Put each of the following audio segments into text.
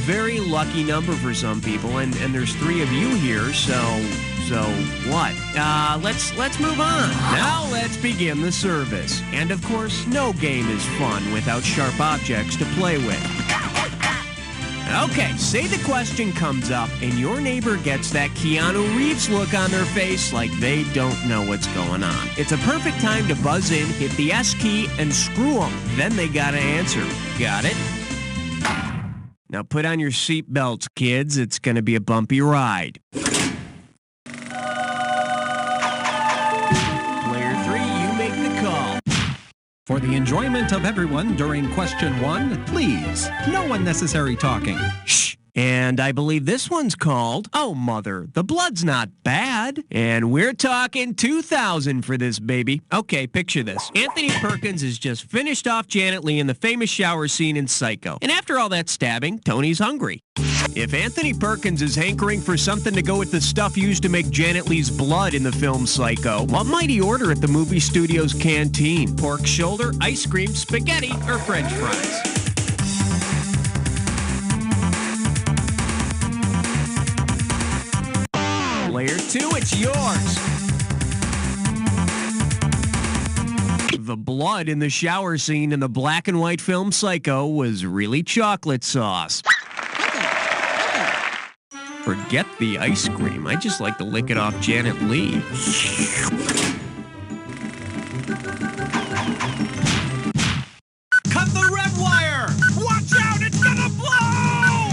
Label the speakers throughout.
Speaker 1: very lucky number for some people, and there's 3 of you here, so what? Let's move on. Now let's begin the service. And of course, no game is fun without sharp objects to play with. Okay, say the question comes up and your neighbor gets that Keanu Reeves look on their face like they don't know what's going on. It's a perfect time to buzz in, hit the S key, and screw them. Then they gotta answer. Got it? Now put on your seatbelts, kids. It's gonna be a bumpy ride. Player 3, you make the call.
Speaker 2: For the enjoyment of everyone during question 1, please, no unnecessary talking.
Speaker 1: Shh. And I believe this one's called, Oh Mother, the Blood's Not Bad. And we're talking 2,000 for this baby. Okay, picture this. Anthony Perkins has just finished off Janet Leigh in the famous shower scene in Psycho. And after all that stabbing, Tony's hungry. If Anthony Perkins is hankering for something to go with the stuff used to make Janet Leigh's blood in the film Psycho, what might he order at the movie studio's canteen? Pork shoulder, ice cream, spaghetti, or French fries? Player 2, it's yours. The blood in the shower scene in the black and white film Psycho was really chocolate sauce. Forget the ice cream. I just like to lick it off Janet Leigh. Cut the red wire! Watch out, it's gonna blow!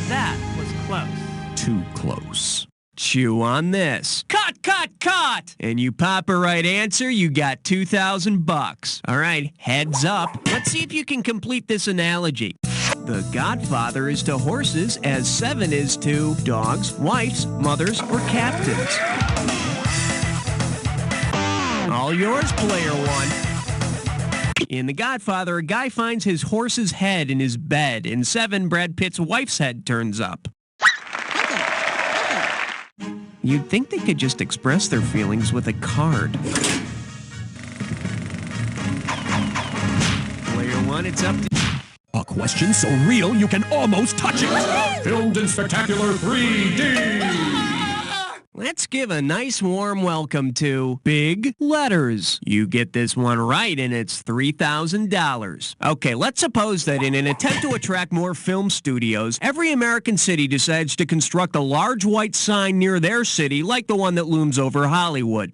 Speaker 1: That was close. Too close. Chew on this. Cut, cut, cut! And you pop a right answer, you got $2,000. All right, heads up. Let's see if you can complete this analogy. The Godfather is to horses as 7 is to dogs, wives, mothers, or captains. All yours, player 1. In The Godfather, a guy finds his horse's head in his bed. In 7, Brad Pitt's wife's head turns up. You'd think they could just express their feelings with a card. Player 1, it's up to...
Speaker 3: A question so real you can almost touch it. Filmed in spectacular 3D.
Speaker 1: Let's give a nice warm welcome to Big Letters. You get this one right and it's $3,000. Okay, let's suppose that in an attempt to attract more film studios, every American city decides to construct a large white sign near their city like the one that looms over Hollywood.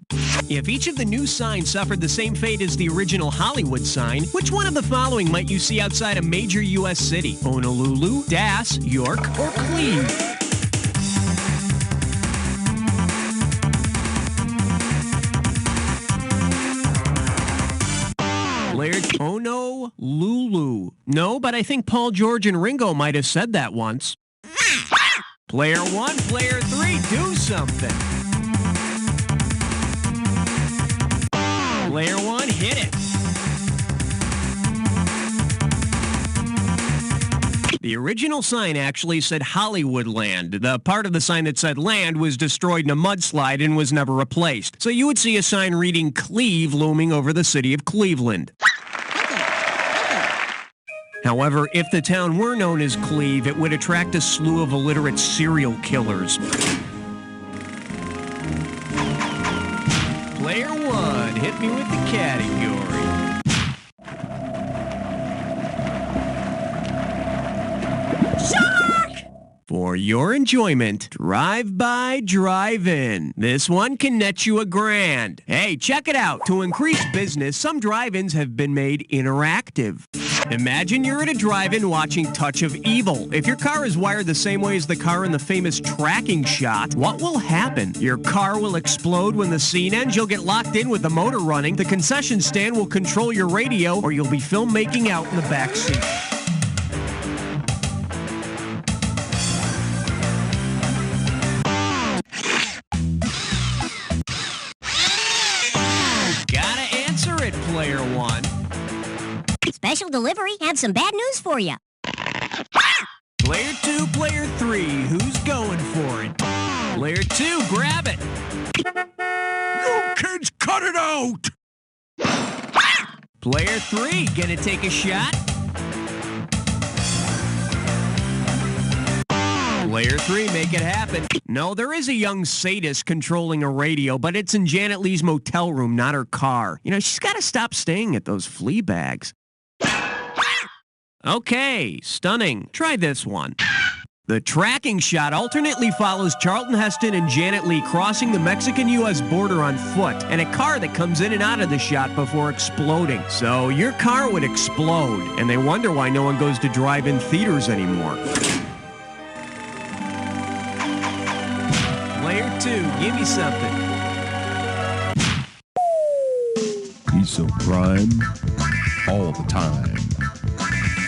Speaker 1: If each of the new signs suffered the same fate as the original Hollywood sign, which one of the following might you see outside a major U.S. city? Honolulu, Dallas, York, or Cleveland? Honolulu. No, but I think Paul, George, and Ringo might have said that once. Player 1, player 3, do something. Player 1, hit it. The original sign actually said Hollywood Land. The part of the sign that said land was destroyed in a mudslide and was never replaced. So you would see a sign reading Cleve looming over the city of Cleveland. However, if the town were known as Cleve, it would attract a slew of illiterate serial killers. Player 1, hit me with the category. For your enjoyment, drive-by, drive-in. This one can net you $1,000. Hey, check it out. To increase business, some drive-ins have been made interactive. Imagine you're at a drive-in watching Touch of Evil. If your car is wired the same way as the car in the famous tracking shot, what will happen? Your car will explode when the scene ends. You'll get locked in with the motor running. The concession stand will control your radio, or you'll be filmed making out in the back seat. Player 1.
Speaker 4: Special delivery, have some bad news for you.
Speaker 1: Player 2, player 3, who's going for it? Player 2, grab it.
Speaker 3: You kids, cut it out!
Speaker 1: Player 3, gonna take a shot? Player 3, make it happen. No, there is a young sadist controlling a radio, but it's in Janet Leigh's motel room, not her car. You know, she's got to stop staying at those flea bags. Okay, stunning. Try this one. The tracking shot alternately follows Charlton Heston and Janet Leigh crossing the Mexican-U.S. border on foot, and a car that comes in and out of the shot before exploding. So your car would explode, and they wonder why no one goes to drive-in theaters anymore. Player 2, give me something.
Speaker 3: He's so prime all the time.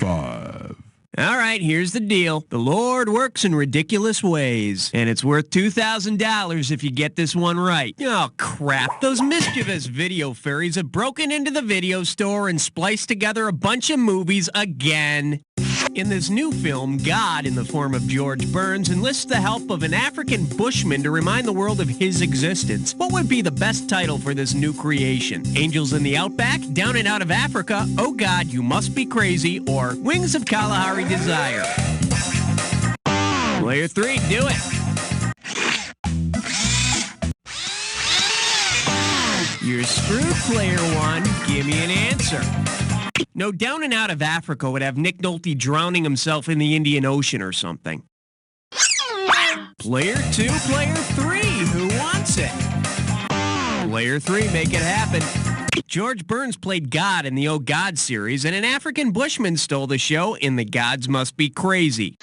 Speaker 3: 5.
Speaker 1: All right, here's the deal. The Lord works in ridiculous ways, and it's worth $2,000 if you get this one right. Oh, crap. Those mischievous video fairies have broken into the video store and spliced together a bunch of movies again. In this new film, God, in the form of George Burns, enlists the help of an African bushman to remind the world of his existence. What would be the best title for this new creation? Angels in the Outback, Down and Out of Africa, Oh God, You Must Be Crazy, or Wings of Kalahari Desire? Player 3, do it. You're screwed, Player 1. Give me an answer. No, Down and Out of Africa would have Nick Nolte drowning himself in the Indian Ocean or something. Player 2, Player 3, who wants it? Player 3, make it happen. George Burns played God in the Oh God series, and an African bushman stole the show in The Gods Must Be Crazy.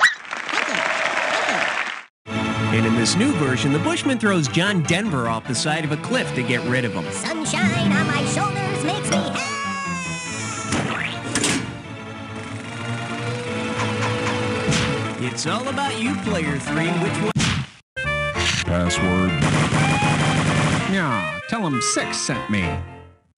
Speaker 1: And in this new version, the bushman throws John Denver off the side of a cliff to get rid of him.
Speaker 4: Sunshine on my shoulders makes me happy.
Speaker 1: It's all about you, Player 3. Which one?
Speaker 3: Password.
Speaker 2: Yeah, tell him 6 sent me.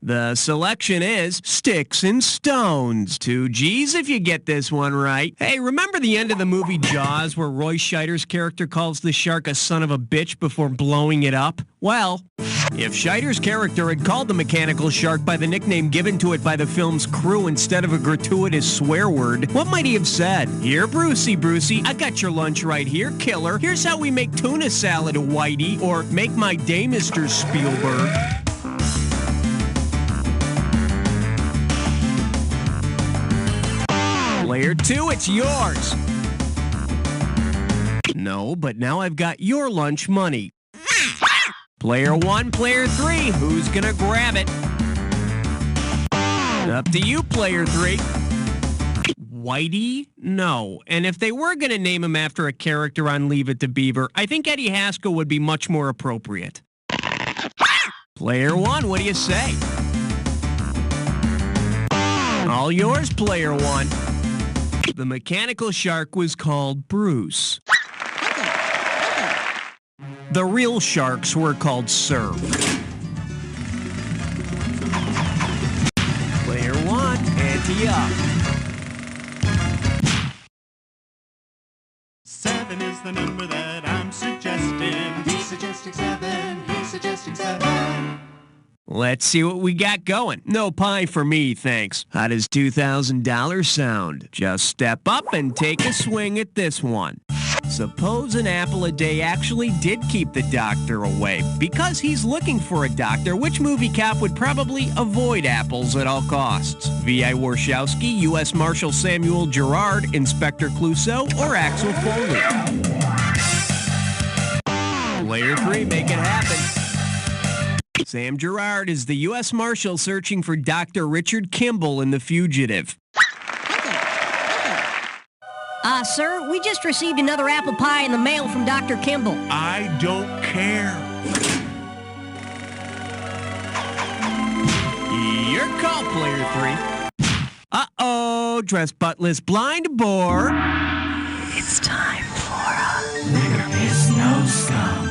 Speaker 1: The selection is Sticks and Stones. 2 G's if you get this one right. Hey, remember the end of the movie Jaws where Roy Scheider's character calls the shark a son of a bitch before blowing it up? Well, if Scheider's character had called the mechanical shark by the nickname given to it by the film's crew instead of a gratuitous swear word, what might he have said? Here, Brucey, Brucey, I got your lunch right here, killer. Here's how we make tuna salad, Whitey, or make my day, Mr. Spielberg. Player 2, it's yours. No, but now I've got your lunch money. Player 1, Player 3, who's gonna grab it? Up to you, Player 3. Whitey? No. And if they were gonna name him after a character on Leave It to Beaver, I think Eddie Haskell would be much more appropriate. Player 1, what do you say? All yours, Player 1. The mechanical shark was called Bruce. The real sharks were called Sir. Player 1, ante up.
Speaker 5: 7 is the number that I'm suggesting. He's suggesting 7. He's suggesting 7.
Speaker 1: Let's see what we got going. No pie for me, thanks. How does $2,000 sound? Just step up and take a swing at this one. Suppose an apple a day actually did keep the doctor away. Because he's looking for a doctor, which movie cop would probably avoid apples at all costs? V.I. Warshawski, U.S. Marshal Samuel Gerard, Inspector Clouseau, or Axel Foley? Player 3, make it happen. Sam Gerard is the U.S. Marshal searching for Dr. Richard Kimball in The Fugitive.
Speaker 4: Sir, we just received another apple pie in the mail from Dr. Kimball.
Speaker 5: I don't care.
Speaker 1: Your call, Player 3. Uh-oh, dress buttless blind boar.
Speaker 6: It's time for There Is No Scum.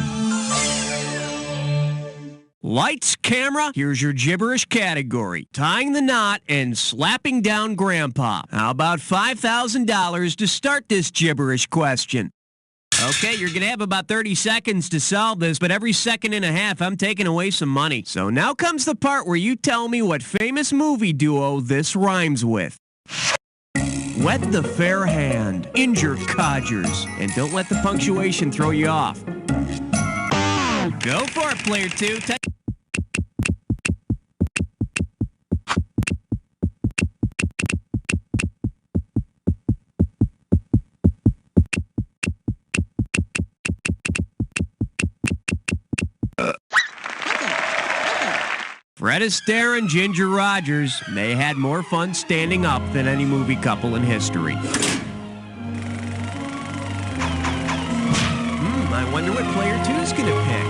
Speaker 1: Lights, camera, here's your gibberish category. Tying the knot and slapping down Grandpa. How about $5,000 to start this gibberish question? Okay, you're going to have about 30 seconds to solve this, but every second and a half, I'm taking away some money. So now comes the part where you tell me what famous movie duo this rhymes with. Wet the fair hand. Injure codgers. And don't let the punctuation throw you off. Go for it, player 2. Fred Astaire and Ginger Rogers, they had more fun standing up than any movie couple in history. I wonder what player 2's gonna pick.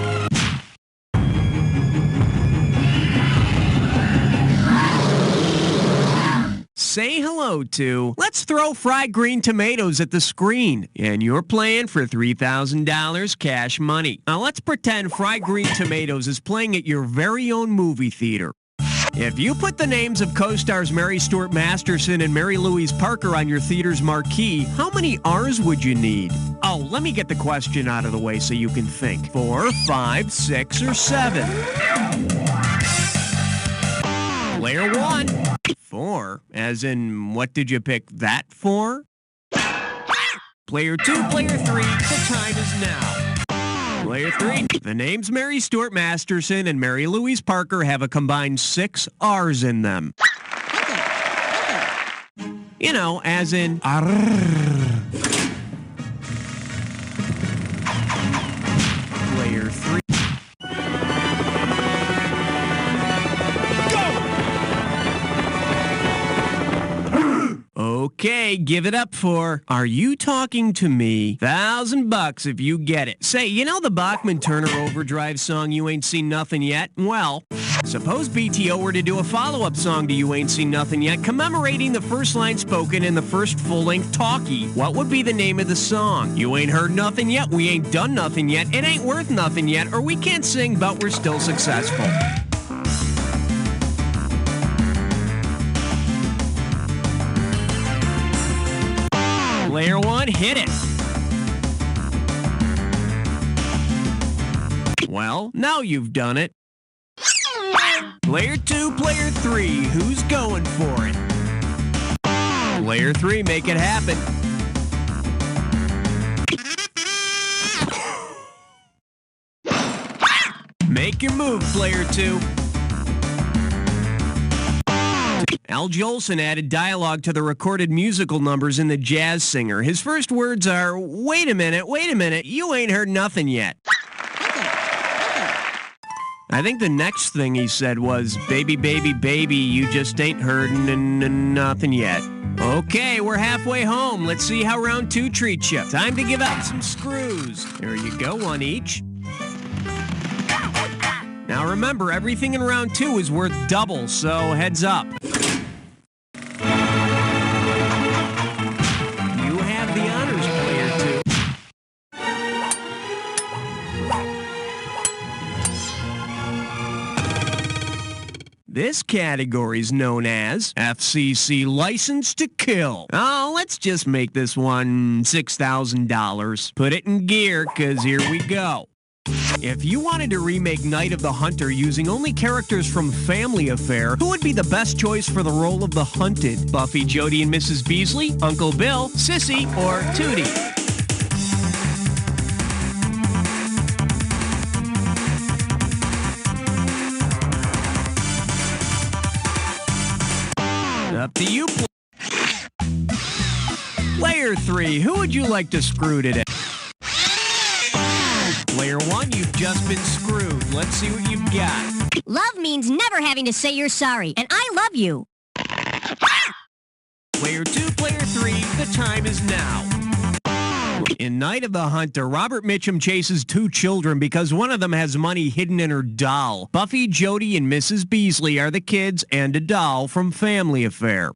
Speaker 1: Say hello to, let's throw fried green tomatoes at the screen. And you're playing for $3,000 cash money. Now let's pretend fried green tomatoes is playing at your very own movie theater. If you put the names of co-stars Mary Stuart Masterson and Mary Louise Parker on your theater's marquee, how many R's would you need? Oh, let me get the question out of the way so you can think. 4, 5, 6, or 7? Player 1. 4, as in, what did you pick that for? Player 2, player 3, the time is now. Player 3, the names Mary Stuart Masterson and Mary Louise Parker have a combined 6 R's in them. You know, as in, Player 3. Okay, give it up for Are You Talking to Me? $1,000 if you get it. Say, you know the Bachman-Turner Overdrive song, You Ain't Seen Nothing Yet? Well, suppose BTO were to do a follow-up song to You Ain't Seen Nothing Yet, commemorating the first line spoken in the first full-length Talkie. What would be the name of the song? You ain't heard nothing yet, we ain't done nothing yet, it ain't worth nothing yet, or we can't sing, but we're still successful. Player 1, hit it. Well, now you've done it. Player 2, player 3, who's going for it? Player 3, make it happen. Make your move, player 2. Al Jolson added dialogue to the recorded musical numbers in The Jazz Singer. His first words are, wait a minute, you ain't heard nothing yet. I think the next thing he said was, baby, baby, baby, you just ain't heard nothing yet. Okay, we're halfway home. Let's see how round 2 treats you. Time to give out some screws. There you go, 1 each. Now remember, everything in round 2 is worth double, so heads up. This category is known as FCC License to Kill. Oh, let's just make this one $6,000. Put it in gear, 'cause here we go. If you wanted to remake Night of the Hunter using only characters from Family Affair, who would be the best choice for the role of the hunted? Buffy, Jody, and Mrs. Beasley, Uncle Bill, Sissy, or Tootie? Up to you. Player 3, who would you like to screw today? Player 1, you've just been screwed. Let's see what you've got.
Speaker 4: Love means never having to say you're sorry, and I love you.
Speaker 1: Player 2, player 3, the time is now. In Night of the Hunter, Robert Mitchum chases 2 children because one of them has money hidden in her doll. Buffy, Jody, and Mrs. Beasley are the kids and a doll from Family Affair.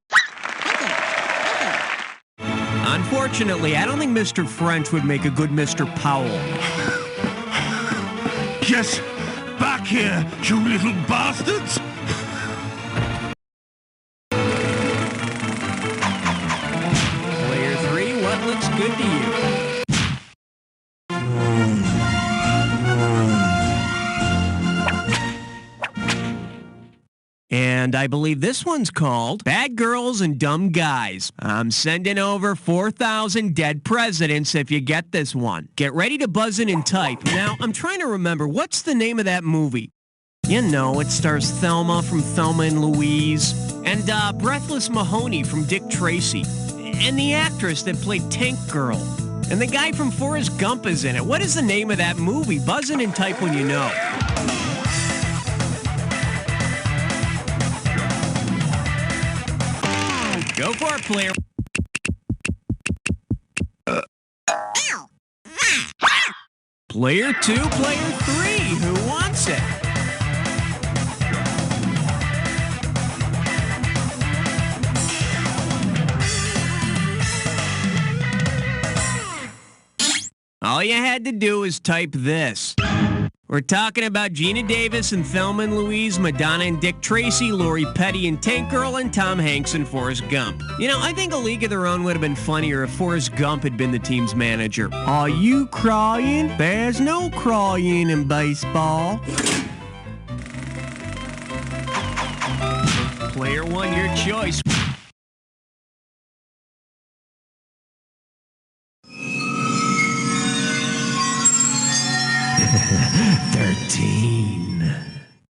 Speaker 1: Unfortunately, I don't think Mr. French would make a good Mr. Powell.
Speaker 3: Yes, back here, you little bastards!
Speaker 1: Player 3, what looks good to you? And And I believe this one's called Bad Girls and Dumb Guys. I'm sending over 4,000 dead presidents if you get this one. Get ready to buzz in and type. Now, I'm trying to remember, what's the name of that movie? You know, it stars Thelma from Thelma and Louise, and Breathless Mahoney from Dick Tracy, and the actress that played Tank Girl, and the guy from Forrest Gump is in it. What is the name of that movie? Buzz in and type when you know. Go for it, player. Player 2, player 3, who wants it? All you had to do is type this. We're talking about Gina Davis and Thelma and Louise, Madonna and Dick Tracy, Lori Petty and Tank Girl, and Tom Hanks and Forrest Gump. You know, I think A League of Their Own would have been funnier if Forrest Gump had been the team's manager. Are you crying? There's no crying in baseball. Player 1, your choice.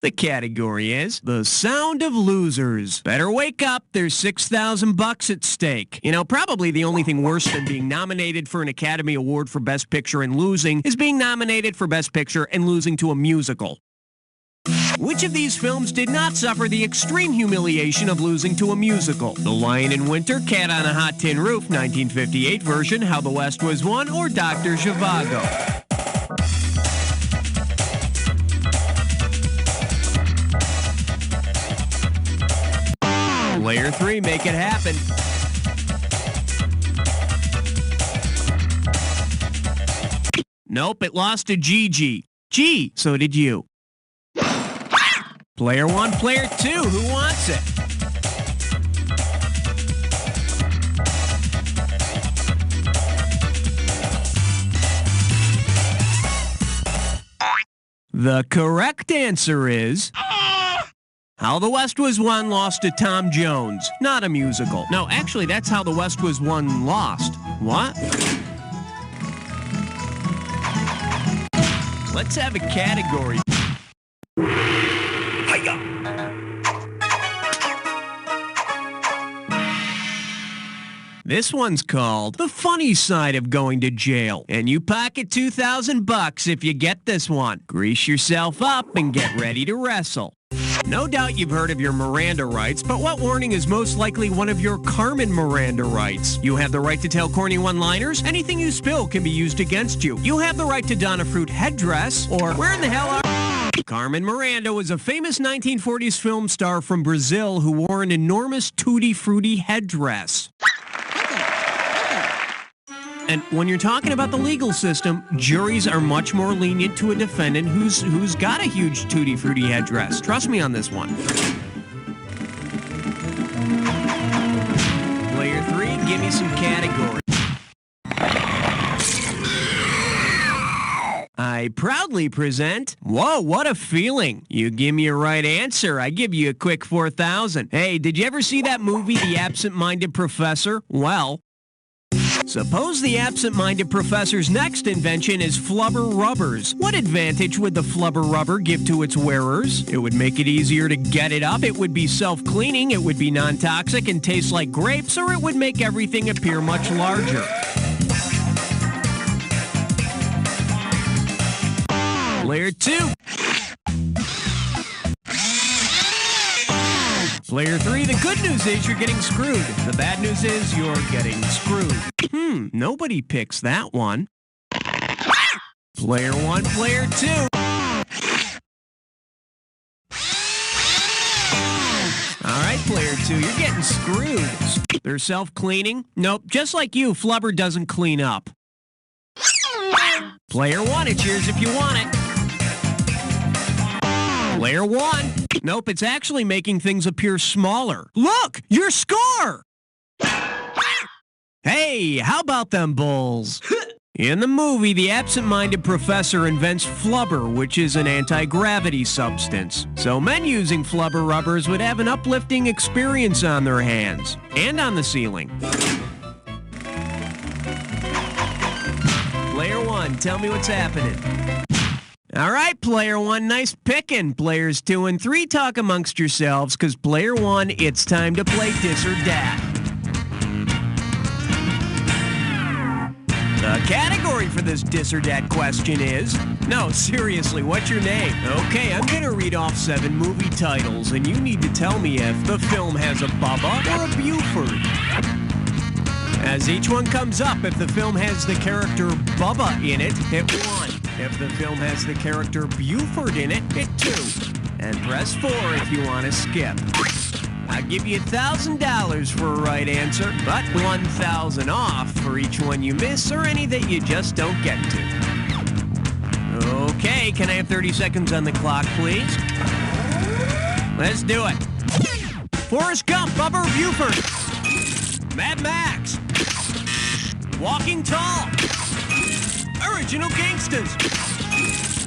Speaker 1: The category is The Sound of Losers. Better wake up, there's $6,000 at stake. You know, probably the only thing worse than being nominated for an Academy Award for Best Picture and losing is being nominated for Best Picture and losing to a musical. Which of these films did not suffer the extreme humiliation of losing to a musical? The Lion in Winter, Cat on a Hot Tin Roof, 1958 version, How the West Was Won, or Dr. Zhivago? Player 3, make it happen. Nope, it lost to Gigi. Gee, so did you. Player 1, player 2, who wants it? The correct answer is How the West Was Won lost to Tom Jones. Not a musical. No, actually, that's How the West Was Won lost. What? Let's have a category. This one's called The Funny Side of Going to Jail. And you pocket $2,000 if you get this one. Grease yourself up and get ready to wrestle. No doubt you've heard of your Miranda rights, but what warning is most likely one of your Carmen Miranda rights? You have the right to tell corny one-liners. Anything you spill can be used against you. You have the right to don a fruit headdress, or where in the hell are... Carmen Miranda was a famous 1940s film star from Brazil who wore an enormous tutti-frutti headdress. And when you're talking about the legal system, juries are much more lenient to a defendant who's got a huge tutti frutti headdress. Trust me on this one. Player 3, give me some categories. I proudly present, whoa, what a feeling. You give me a right answer, I give you a quick 4,000. Hey, did you ever see that movie, The Absent-Minded Professor? Well, suppose the absent-minded professor's next invention is flubber rubbers. What advantage would the flubber rubber give to its wearers? It would make it easier to get it up, it would be self-cleaning, it would be non-toxic and taste like grapes, or it would make everything appear much larger. Player 2. Player 3, the good news is you're getting screwed. The bad news is you're getting screwed. Nobody picks that one. Player 1, player 2. All right, player 2, you're getting screwed. They're self-cleaning? Nope, just like you, flubber doesn't clean up. Player 1, it's yours if you want it. Player 1. Nope, it's actually making things appear smaller. Look, your score! Hey, how about them Bulls? In the movie, the absent-minded professor invents flubber, which is an anti-gravity substance. So men using flubber rubbers would have an uplifting experience on their hands and on the ceiling. Player 1, tell me what's happening. All right, Player 1, nice picking. Players 2 and 3, talk amongst yourselves, because Player 1, it's time to play Dis or Dat. The category for this Dis or Dat question is... No, seriously, what's your name? Okay, I'm gonna read off 7 movie titles, and you need to tell me if the film has a Bubba or a Buford. As each one comes up, if the film has the character Bubba in it, hit 1. If the film has the character Buford in it, hit 2. And press 4 if you want to skip. I'll give you $1,000 for a right answer, but $1,000 off for each one you miss or any that you just don't get to. Okay, can I have 30 seconds on the clock, please? Let's do it. Forrest Gump, Bubba or Buford? Mad Max. Walking Tall. Original Gangsters.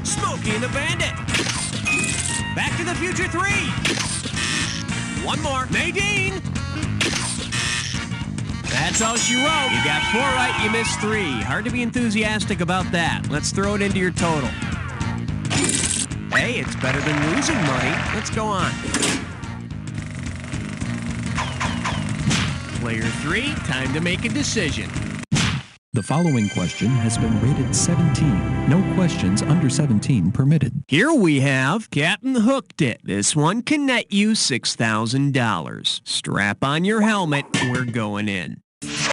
Speaker 1: Smokey and the Bandit. Back to the Future 3. One more. Nadine. That's all she wrote. You got 4 right, you missed 3. Hard to be enthusiastic about that. Let's throw it into your total. Hey, it's better than losing money. Let's go on. Player 3, time to make a decision.
Speaker 2: The following question has been rated 17. No questions under 17 permitted.
Speaker 1: Here we have Captain Hooked It. This one can net you $6,000. Strap on your helmet. We're going in.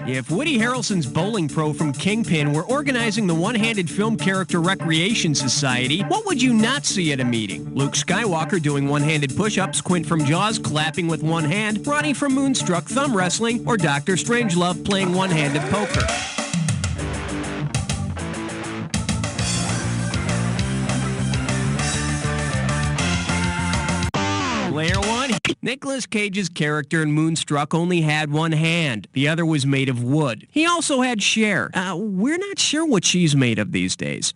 Speaker 1: If Woody Harrelson's bowling pro from Kingpin were organizing the One-Handed Film Character Recreation Society, what would you not see at a meeting? Luke Skywalker doing one-handed push-ups, Quint from Jaws clapping with one hand, Ronnie from Moonstruck thumb wrestling, or Dr. Strangelove playing one-handed poker. Player 1, Nicolas Cage's character in Moonstruck only had one hand. The other was made of wood. He also had Cher. We're not sure what she's made of these days.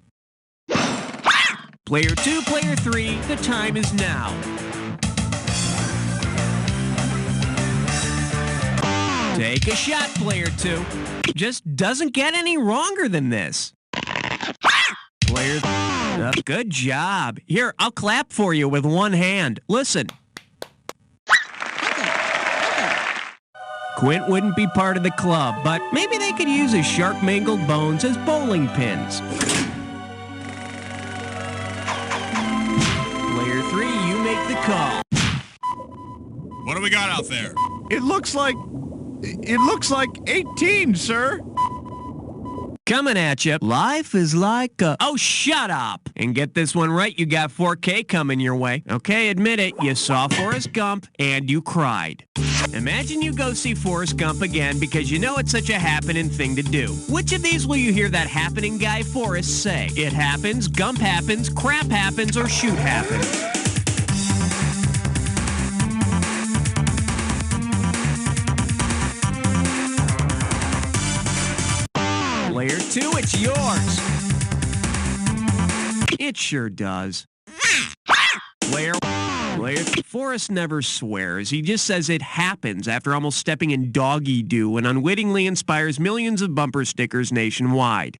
Speaker 1: Player 2, Player 3, the time is now. Take a shot, Player 2. Just doesn't get any wronger than this. Player... good job. Here, I'll clap for you with one hand. Listen. Quint wouldn't be part of the club, but maybe they could use his sharp mangled bones as bowling pins. Player 3, you make the call.
Speaker 7: What do we got out there?
Speaker 5: It looks like 18, sir.
Speaker 1: Coming at you. Life is like a... Oh, shut up! And get this one right, you got 4K coming your way. Okay, admit it, you saw Forrest Gump and you cried. Imagine you go see Forrest Gump again because you know it's such a happening thing to do. Which of these will you hear that happening guy Forrest say? It happens, Gump happens, crap happens, or shoot happens. Player 2, it's yours. It sure does. Player, Forrest never swears. He just says it happens after almost stepping in doggy doo and unwittingly inspires millions of bumper stickers nationwide.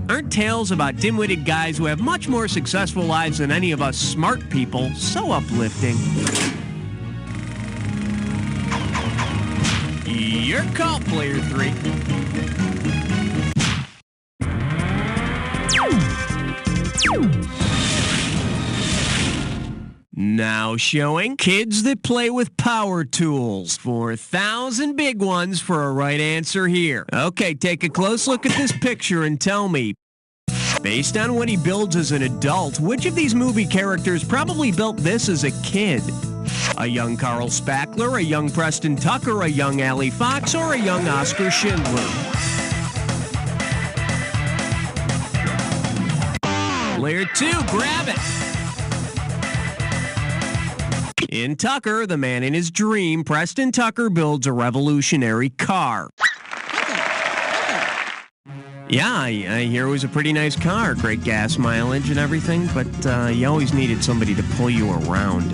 Speaker 1: Aren't tales about dim-witted guys who have much more successful lives than any of us smart people so uplifting? Your call, Player 3. Now showing kids that play with power tools. 4,000 big ones for a right answer here. Okay, take a close look at this picture and tell me, based on what he builds as an adult, which of these movie characters probably built this as a kid? A young Carl Spackler, a young Preston Tucker, a young Allie Fox, or a young Oscar Schindler? Player 2, grab it! In Tucker, the man in his dream, Preston Tucker builds a revolutionary car. Yeah, I hear it was a pretty nice car. Great gas mileage and everything, but you always needed somebody to pull you around.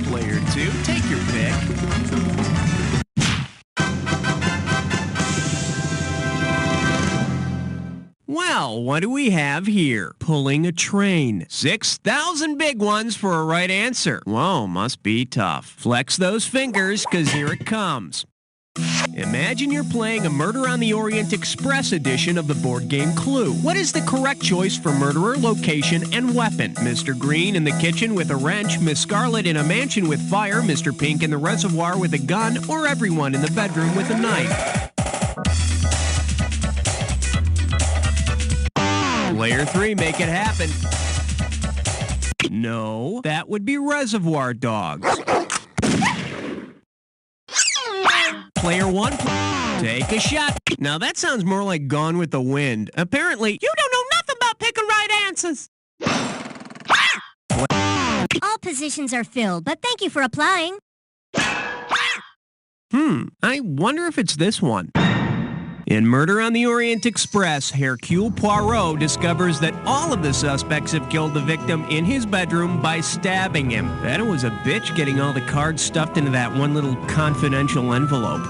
Speaker 1: Player 2, take your pick. Well, what do we have here? Pulling a train. 6,000 big ones for a right answer. Whoa, must be tough. Flex those fingers, because here it comes. Imagine you're playing a Murder on the Orient Express edition of the board game Clue. What is the correct choice for murderer, location, and weapon? Mr. Green in the kitchen with a wrench, Miss Scarlet in a mansion with fire, Mr. Pink in the reservoir with a gun, or everyone in the bedroom with a knife? Player 3, make it happen. No, that would be Reservoir Dogs. Player 1, take a shot. Now that sounds more like Gone with the Wind. Apparently, you don't know nothing about picking right answers.
Speaker 4: All positions are filled, but thank you for applying.
Speaker 1: I wonder if it's this one. In Murder on the Orient Express, Hercule Poirot discovers that all of the suspects have killed the victim in his bedroom by stabbing him. Bet it was a bitch getting all the cards stuffed into that one little confidential envelope.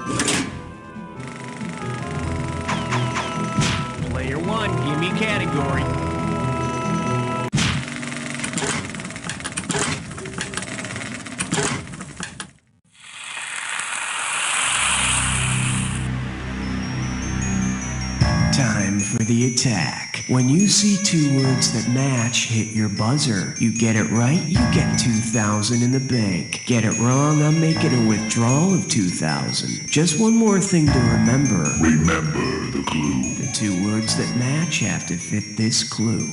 Speaker 1: Player 1, give me category. Time for the attack. When you see two words that match, hit your buzzer. You get it right, you get 2,000 in the bank. Get it wrong, I'm making a withdrawal of 2,000. Just one more thing to remember.
Speaker 3: Remember the clue.
Speaker 1: The two words that match have to fit this clue.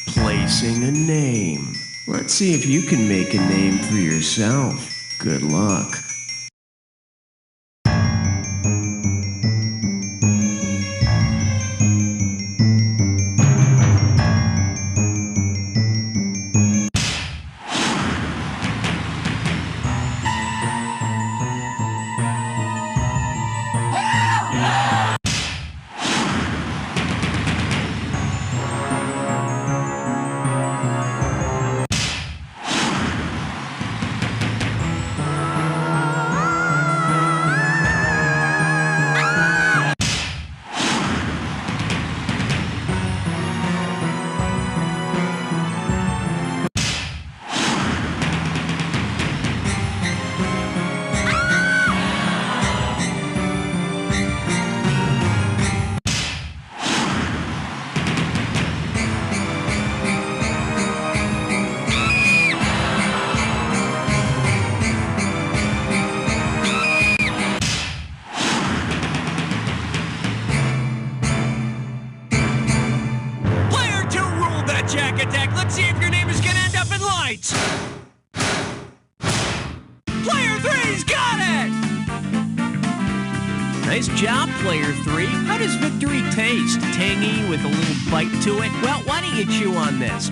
Speaker 1: Placing a name. Let's see if you can make a name for yourself. Good luck. Jack attack. Let's see if your name is gonna end up in lights. Player 3's got it! Nice job, Player 3. How does victory taste? Tangy with a little bite to it? Well, why don't you chew on this?